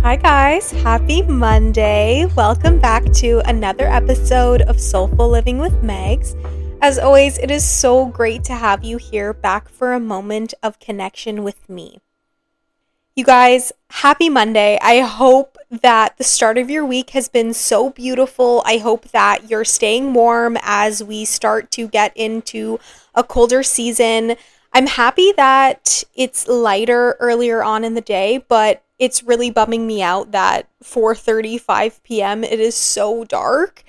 Hi guys, happy Monday. Welcome back to another episode of Soulful Living with Megs. As always, it is so great to have you here back for a moment of connection with me. You guys, happy Monday. I hope that the start of your week has been so beautiful. I hope that you're staying warm as we start to get into a colder season. I'm happy that it's lighter earlier on in the day, but it's really bumming me out that 4:35 p.m. it is so dark.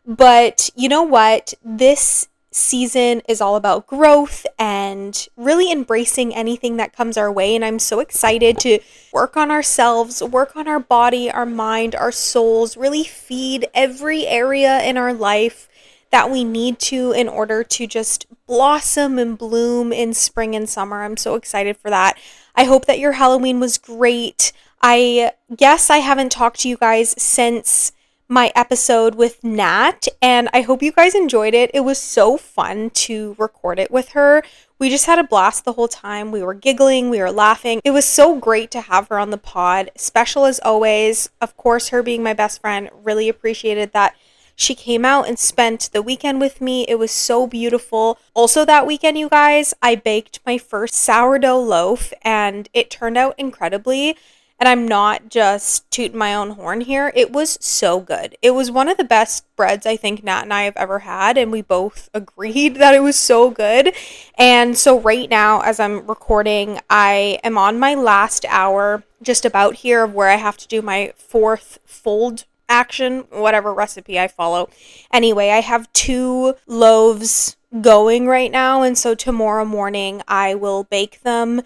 But you know what? This season is all about growth and really embracing anything that comes our way. And I'm so excited to work on ourselves, work on our body, our mind, our souls, really feed every area in our life that we need to in order to just blossom and bloom in spring and summer. I'm so excited for that. I hope that your Halloween was great. I guess I haven't talked to you guys since my episode with Nat, and I hope you guys enjoyed it. It was so fun to record it with her. We just had a blast the whole time. We were giggling, we were laughing. It was so great to have her on the pod. Special as always. Of course, her being my best friend, really appreciated that she came out and spent the weekend with me. It was so beautiful. Also, that weekend, you guys, I baked my first sourdough loaf and it turned out incredibly. And I'm not just tooting my own horn here. It was so good. It was one of the best breads I think Nat and I have ever had. And we both agreed that it was so good. And so right now, as I'm recording, I am on my last hour, just about here, of where I have to do my fourth fold action, whatever recipe I follow. Anyway, I have 2 loaves going right now. And so tomorrow morning, I will bake them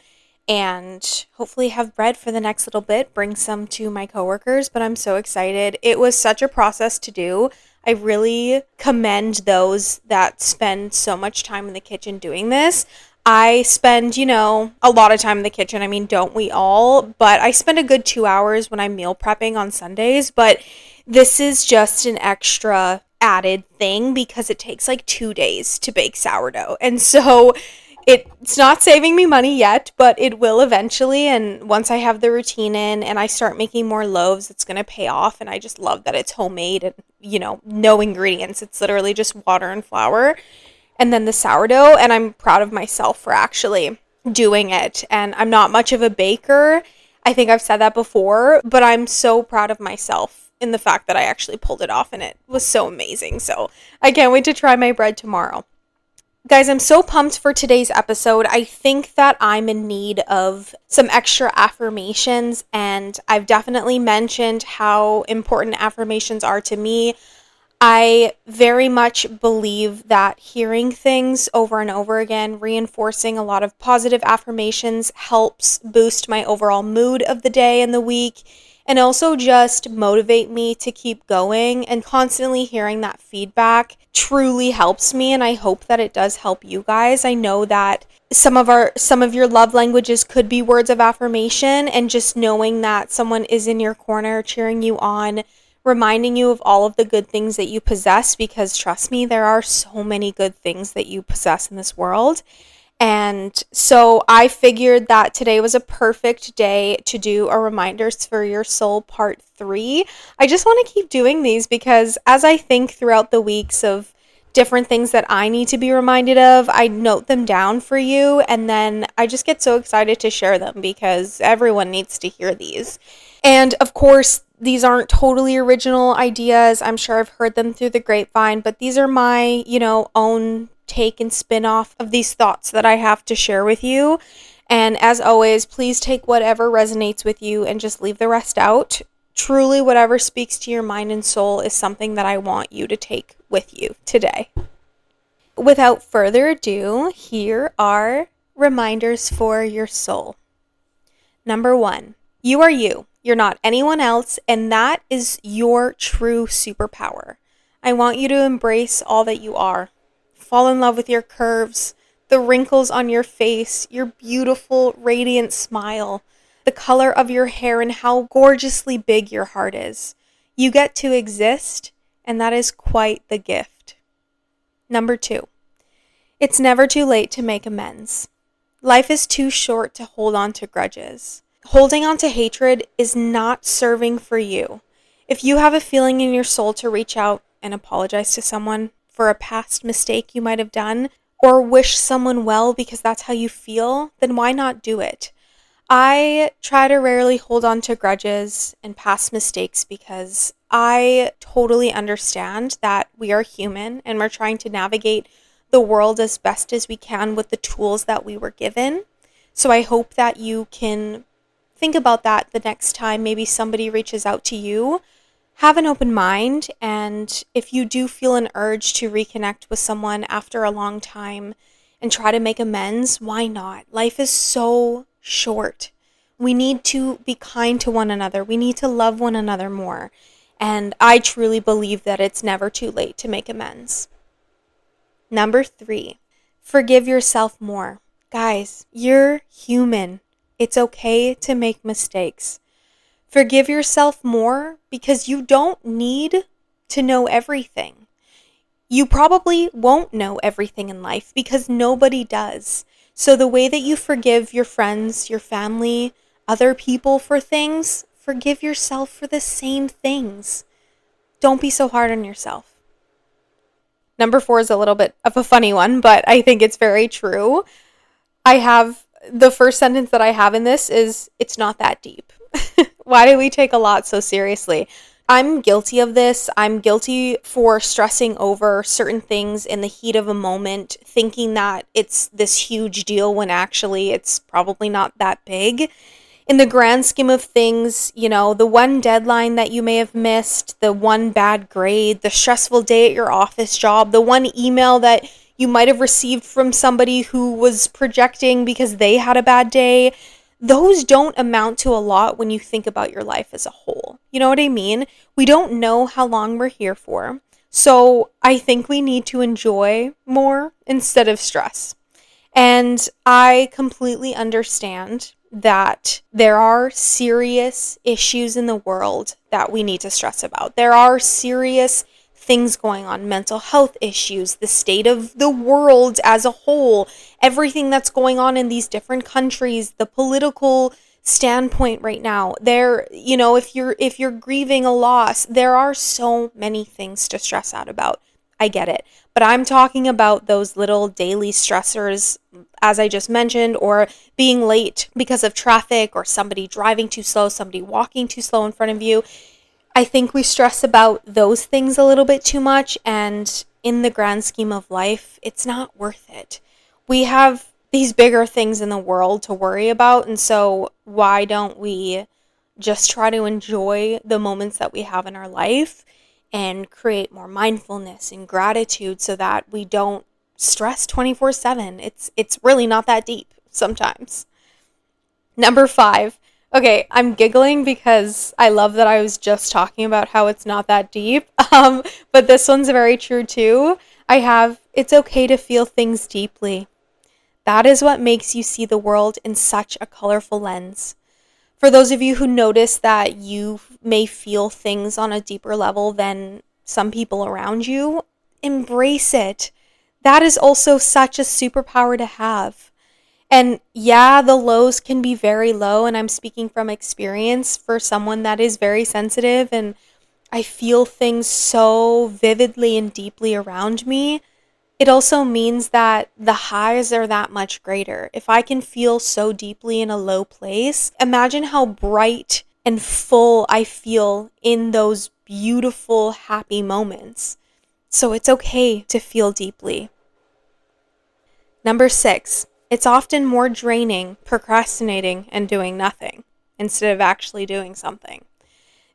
and hopefully have bread for the next little bit, bring some to my coworkers, but I'm so excited. It was such a process to do. I really commend those that spend so much time in the kitchen doing this. I spend, a lot of time in the kitchen. I mean, don't we all? But I spend a good 2 hours when I'm meal prepping on Sundays, but this is just an extra added thing because it takes like 2 days to bake sourdough. And so it's not saving me money yet, but it will eventually. And once I have the routine in and I start making more loaves, it's going to pay off. And I just love that it's homemade and, no ingredients. It's literally just water and flour and then the sourdough. And I'm proud of myself for actually doing it. And I'm not much of a baker. I think I've said that before, but I'm so proud of myself in the fact that I actually pulled it off and it was so amazing. So I can't wait to try my bread tomorrow. Guys, I'm so pumped for today's episode. I think that I'm in need of some extra affirmations, and I've definitely mentioned how important affirmations are to me. I very much believe that hearing things over and over again, reinforcing a lot of positive affirmations, helps boost my overall mood of the day and the week, and also just motivate me to keep going. And constantly hearing that feedback truly helps me, and I hope that it does help you guys. I know that some of your love languages could be words of affirmation, and just knowing that someone is in your corner cheering you on, reminding you of all of the good things that you possess, because trust me, there are so many good things that you possess in this world. And so I figured that today was a perfect day to do a Reminders for Your Soul Part 3. I just want to keep doing these because as I think throughout the weeks of different things that I need to be reminded of, I note them down for you, and then I just get so excited to share them because everyone needs to hear these. And of course, these aren't totally original ideas. I'm sure I've heard them through the grapevine, but these are my, own take and spin off of these thoughts that I have to share with you. And as always, please take whatever resonates with you and just leave the rest out. Truly, whatever speaks to your mind and soul is something that I want you to take with you today. Without further ado, here are reminders for your soul. Number 1, you are you. You're not anyone else, and that is your true superpower. I want you to embrace all that you are. Fall in love with your curves, the wrinkles on your face, your beautiful, radiant smile, the color of your hair, and how gorgeously big your heart is. You get to exist, and that is quite the gift. Number 2, it's never too late to make amends. Life is too short to hold on to grudges. Holding on to hatred is not serving for you. If you have a feeling in your soul to reach out and apologize to someone for a past mistake you might have done, or wish someone well because that's how you feel, then why not do it? I try to rarely hold on to grudges and past mistakes because I totally understand that we are human and we're trying to navigate the world as best as we can with the tools that we were given. So I hope that you can think about that the next time maybe somebody reaches out to you. Have an open mind, and if you do feel an urge to reconnect with someone after a long time and try to make amends, why not? Life is so short. We need to be kind to one another. We need to love one another more. And I truly believe that it's never too late to make amends. Number 3, forgive yourself more. Guys, you're human. It's okay to make mistakes. Forgive yourself more because you don't need to know everything. You probably won't know everything in life because nobody does. So the way that you forgive your friends, your family, other people for things, forgive yourself for the same things. Don't be so hard on yourself. Number 4 is a little bit of a funny one, but I think it's very true. I have the first sentence that I have in this is, it's not that deep. Why do we take a lot so seriously? I'm guilty of this. I'm guilty for stressing over certain things in the heat of a moment, thinking that it's this huge deal when actually it's probably not that big. In the grand scheme of things, the one deadline that you may have missed, the one bad grade, the stressful day at your office job, the one email that you might have received from somebody who was projecting because they had a bad day, those don't amount to a lot when you think about your life as a whole. You know what I mean? We don't know how long we're here for. So I think we need to enjoy more instead of stress. And I completely understand that there are serious issues in the world that we need to stress about. There are serious things going on, mental health issues, the state of the world as a whole, everything that's going on in these different countries, the political standpoint right now. If you're grieving a loss, there are so many things to stress out about. I get it. But I'm talking about those little daily stressors, as I just mentioned, or being late because of traffic, or somebody driving too slow, somebody walking too slow in front of you. I think we stress about those things a little bit too much, and in the grand scheme of life, it's not worth it. We have these bigger things in the world to worry about, and so why don't we just try to enjoy the moments that we have in our life and create more mindfulness and gratitude so that we don't stress 24/7. It's really not that deep sometimes. Number 5. Okay, I'm giggling because I love that I was just talking about how it's not that deep. But this one's very true too. It's okay to feel things deeply. That is what makes you see the world in such a colorful lens. For those of you who notice that you may feel things on a deeper level than some people around you, embrace it. That is also such a superpower to have. And yeah, the lows can be very low, and I'm speaking from experience for someone that is very sensitive, and I feel things so vividly and deeply around me. It also means that the highs are that much greater. If I can feel so deeply in a low place, imagine how bright and full I feel in those beautiful, happy moments. So it's okay to feel deeply. Number 6, it's often more draining procrastinating and doing nothing instead of actually doing something.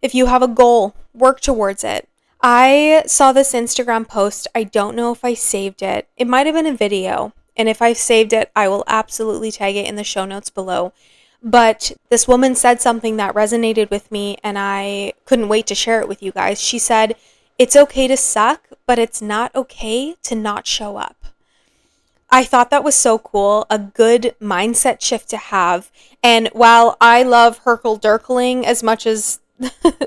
If you have a goal, work towards it. I saw this Instagram post. I don't know if I saved it. It might have been a video. And if I've saved it, I will absolutely tag it in the show notes below. But this woman said something that resonated with me, and I couldn't wait to share it with you guys. She said, "It's okay to suck, but it's not okay to not show up." I thought that was so cool, a good mindset shift to have. And while I love Herkel Dirkling as much as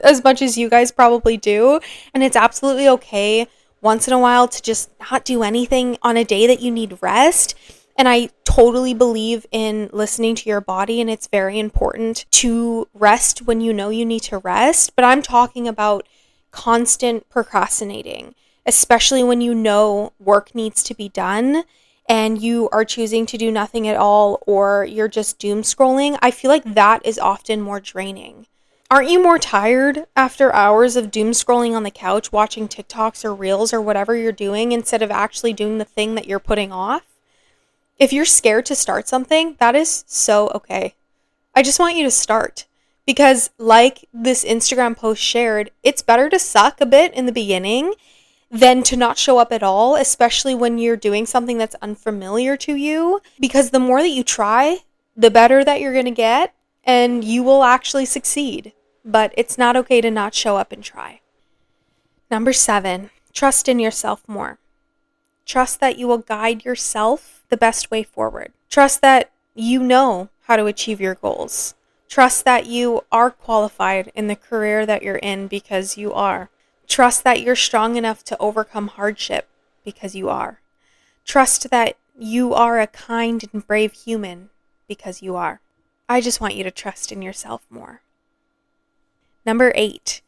as much as you guys probably do, and it's absolutely okay once in a while to just not do anything on a day that you need rest, and I totally believe in listening to your body, and it's very important to rest when you know you need to rest. But I'm talking about constant procrastinating, especially when you know work needs to be done and you are choosing to do nothing at all, or you're just doom scrolling. I feel like that is often more draining. Aren't you more tired after hours of doom scrolling on the couch, watching TikToks or Reels or whatever you're doing instead of actually doing the thing that you're putting off? If you're scared to start something, that is so okay. I just want you to start. Because, like this Instagram post shared, it's better to suck a bit in the beginning than to not show up at all, especially when you're doing something that's unfamiliar to you. Because the more that you try, the better that you're going to get, and you will actually succeed. But it's not okay to not show up and try. Number 7, trust in yourself more. Trust that you will guide yourself the best way forward. Trust that you know how to achieve your goals. Trust that you are qualified in the career that you're in because you are. Trust that you're strong enough to overcome hardship because you are. Trust that you are a kind and brave human because you are. I just want you to trust in yourself more. Number 8,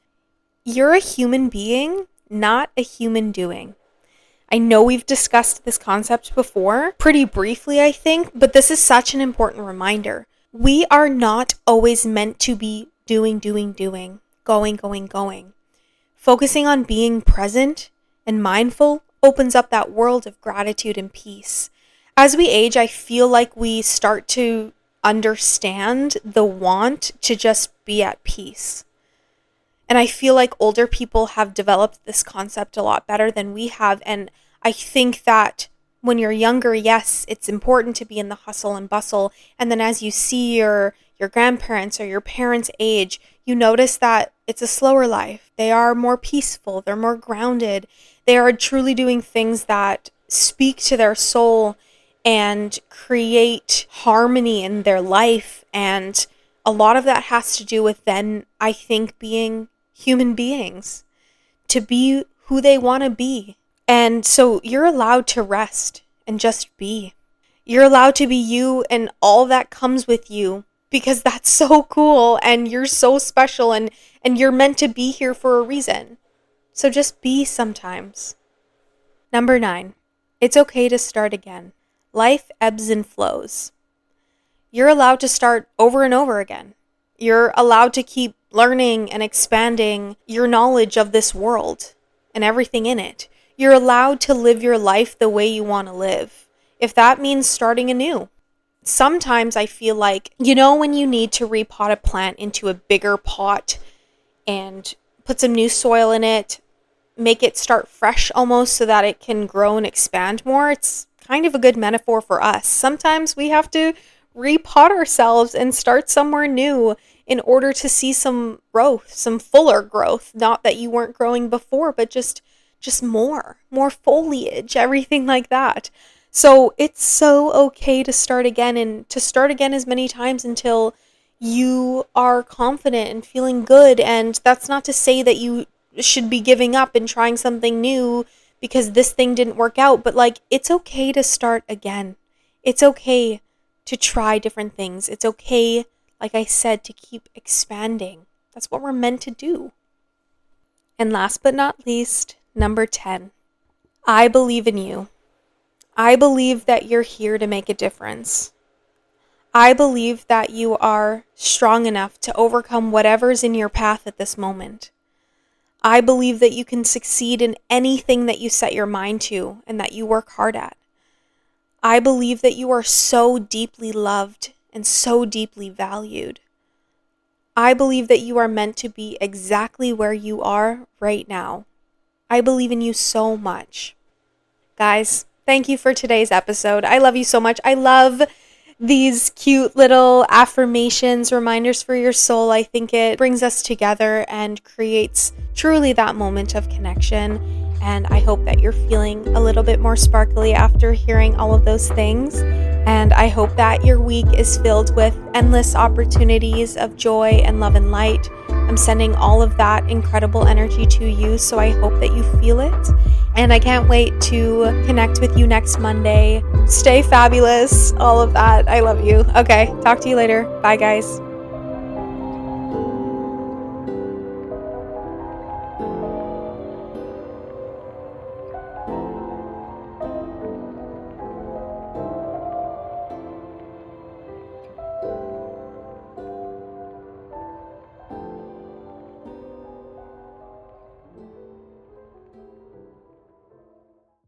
you're a human being, not a human doing. I know we've discussed this concept before, pretty briefly, I think, but this is such an important reminder. We are not always meant to be doing, going. Focusing on being present and mindful opens up that world of gratitude and peace. As we age, I feel like we start to understand the want to just be at peace. And I feel like older people have developed this concept a lot better than we have. And I think that when you're younger, yes, it's important to be in the hustle and bustle. And then as you see your grandparents or your parents age, you notice that it's a slower life. They are more peaceful. They're more grounded. They are truly doing things that speak to their soul and create harmony in their life. And a lot of that has to do with then, I think, being human beings, to be who they want to be. And so you're allowed to rest and just be. You're allowed to be you and all that comes with you, because that's so cool and you're so special and you're meant to be here for a reason. So just be sometimes. Number 9, it's okay to start again. Life ebbs and flows. You're allowed to start over and over again. You're allowed to keep learning and expanding your knowledge of this world and everything in it. You're allowed to live your life the way you want to live, if that means starting anew. Sometimes I feel like, when you need to repot a plant into a bigger pot and put some new soil in it, make it start fresh almost so that it can grow and expand more. It's kind of a good metaphor for us. Sometimes we have to repot ourselves and start somewhere new in order to see some growth, some fuller growth. Not that you weren't growing before, but just more foliage, everything like that. So it's so okay to start again, and to start again as many times until you are confident and feeling good. And that's not to say that you should be giving up and trying something new because this thing didn't work out, but it's okay to start again. It's okay to try different things. It's okay, like I said, to keep expanding. That's what we're meant to do. And last but not least, number 10, I believe in you. I believe that you're here to make a difference. I believe that you are strong enough to overcome whatever's in your path at this moment. I believe that you can succeed in anything that you set your mind to and that you work hard at. I believe that you are so deeply loved and so deeply valued. I believe that you are meant to be exactly where you are right now. I believe in you so much. Guys, thank you for today's episode. I love you so much. I love these cute little affirmations, reminders for your soul. I think it brings us together and creates truly that moment of connection. And I hope that you're feeling a little bit more sparkly after hearing all of those things. And I hope that your week is filled with endless opportunities of joy and love and light. I'm sending all of that incredible energy to you, so I hope that you feel it. And I can't wait to connect with you next Monday Stay fabulous. All of that. I love you. Okay. Talk to you later. Bye, guys.